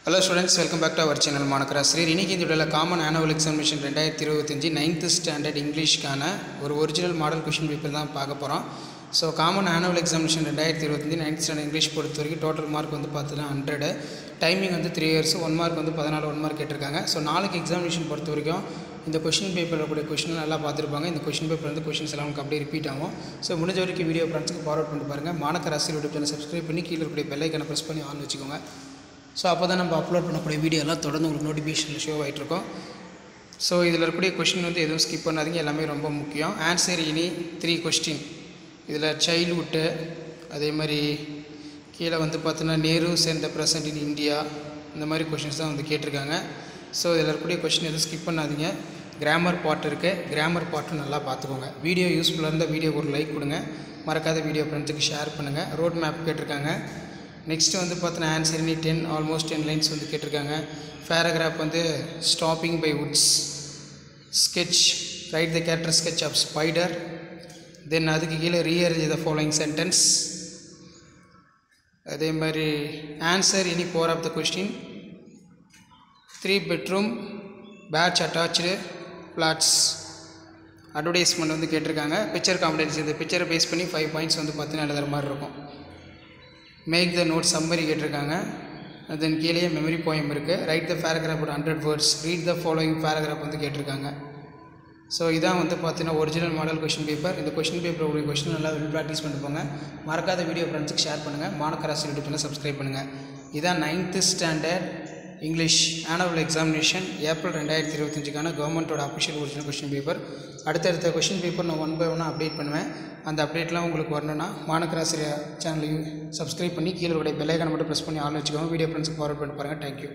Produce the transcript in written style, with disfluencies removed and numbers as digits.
Hello students, welcome back to our channel Manakarasri. இன்னைக்கு இந்த வீடியோல common annual examination 2025 9th standard இங்கிலீஷ்கான ஒரு ஒரிஜினல் மாடல் क्वेश्चन பேப்பர் தான் பார்க்க போறோம். So common annual examination 2025 9th standard English பொறுத்த வரைக்கும் டோட்டல் மார்க் வந்து பார்த்தீங்கன்னா 100. டைமிங் வந்து 3 years, 1 மார்க் வந்து 14 1 மார்க் கேட்டிருக்காங்க. ஸோ நாளைக்கு எக்ஸாமினேஷன் பொறுத்த வரைக்கும் இந்த क्वेश्चन பேப்பரில் கூடிய क्वेश्चन நல்லா பார்த்துருப்பாங்க. இந்த क्वेश्चन பேப்பர் வந்து क्वेश्चंस எல்லாம் உங்களுக்கு அப்படியே ரிப்பீட் ஆகும். ஸோ முடிஞ்ச வரைக்கும் வீடியோ ஃப்ரெண்ட்ஸ்க்கு ஃபார்வர்ட் பண்ணி பாருங்கள். மானக்கராசி யூடியூப் சேனல் சப்ஸ்கிரைப் பண்ணி கீழே இருக்கக்கூடிய பெல் ஐக்கனை ப்ரெஸ் பண்ணி ஆன் வச்சுக்கோங்க. ஸோ அப்போ தான் நம்ம அப்லோட் பண்ணக்கூடிய வீடியோலாம் தொடர்ந்து உங்களுக்கு நோட்டிஃபிகேஷனில் ஷோ ஆகிட்ருக்கோம். ஸோ இதில் இருக்கக்கூடிய கொஷின் வந்து எதுவும் ஸ்கிப் பண்ணாதீங்க, எல்லாமே ரொம்ப முக்கியம். ஆன்சர் இனி 3 கொஸ்டின். இதில் சைல்ட்ஹுட்டு, அதே மாதிரி கீழே வந்து பார்த்தீங்கன்னா Nehru's and the present in India, இந்த மாதிரி கொஷின்ஸ் தான் வந்து கேட்டிருக்காங்க. ஸோ இதில் இருக்கக்கூடிய கொஷின் எதுவும் ஸ்கிப் பண்ணாதீங்க. கிராமர் பார்ட் இருக்குது, கிராமர் பார்ட்டும் நல்லா பார்த்துக்கோங்க. வீடியோ யூஸ்ஃபுல்லாக இருந்தால் வீடியோக்கு ஒரு லைக் கொடுங்க, மறக்காத வீடியோ ஃப்ரெண்ட்ஸுக்கு ஷேர் பண்ணுங்கள். ரோட் மேப் கேட்டிருக்காங்க. நெக்ஸ்ட்டு வந்து பார்த்தீங்கன்னா ஆன்சர் இனி 10 ஆல்மோஸ்ட் 10 லைன்ஸ் வந்து கேட்டிருக்காங்க. பேராகிராஃப் வந்து Stopping by Woods, sketch write the character sketch of spider, then அதுக்கு கீழே ரீஅரேஞ்ச் த ஃபாலோயிங் சென்டென்ஸ். அதே மாதிரி ஆன்சர் இனி 4 of the question. 3 bedroom bath attach flats advertisement வந்து கேட்டிருக்காங்க. பிக்சர் காம்படன்ஸ், இந்த பிக்சரை பேஸ் பண்ணி 5 பாயிண்ட்ஸ் வந்து பார்த்தீங்கன்னா எழுதுகிற மாதிரி இருக்கும். மேக் த நோட் சம்மரி கேட்டிருக்காங்க. தென் கீழே மெமரி போயம் இருக்குது. Right the paragraph 100 words, read the following paragraph வந்து கேட்டிருக்காங்க. ஸோ இதான் வந்து பார்த்தீங்கன்னா ஒரிஜினல் மாடல் கொஷின் பேப்பர். இந்த கொஷின் பேப்பர் உடைய கொஷின் நல்லா ப்ராக்டிஸ் பண்ணிட்டு போங்க. மறக்காத வீடியோ ஃப்ரெண்ட்ஸுக்கு ஷேர் பண்ணுங்கள். மானக்கராசி யூடியூப் சேனல் சப்ஸ்கிரைப் பண்ணுங்கள். இதான் 9th standard English annual examination April 2025க்கான கவர்மெண்ட்டோட அஃபிஷியல் ஒரிஜினல் கொஷின் பேப்பர். அடுத்தடுத்த கொஷின் பேப்பர் நான் 1 by 1 அப்டேட் பண்ணுவேன். அந்த அப்டேட்லாம் உங்களுக்கு வரணும்னா மானக்கராசி சேனலையும் சப்ஸ்கிரைப் பண்ணி கீழே பெல் ஐக்கானை மட்டும் ப்ரெஸ் பண்ணி ஆன் வச்சுக்கோங்க. வீடியோ ஃப்ரெண்ட்ஸுக்கு ஃபார்வர்ட் பண்ணி பாருங்கள். தேங்க்யூ.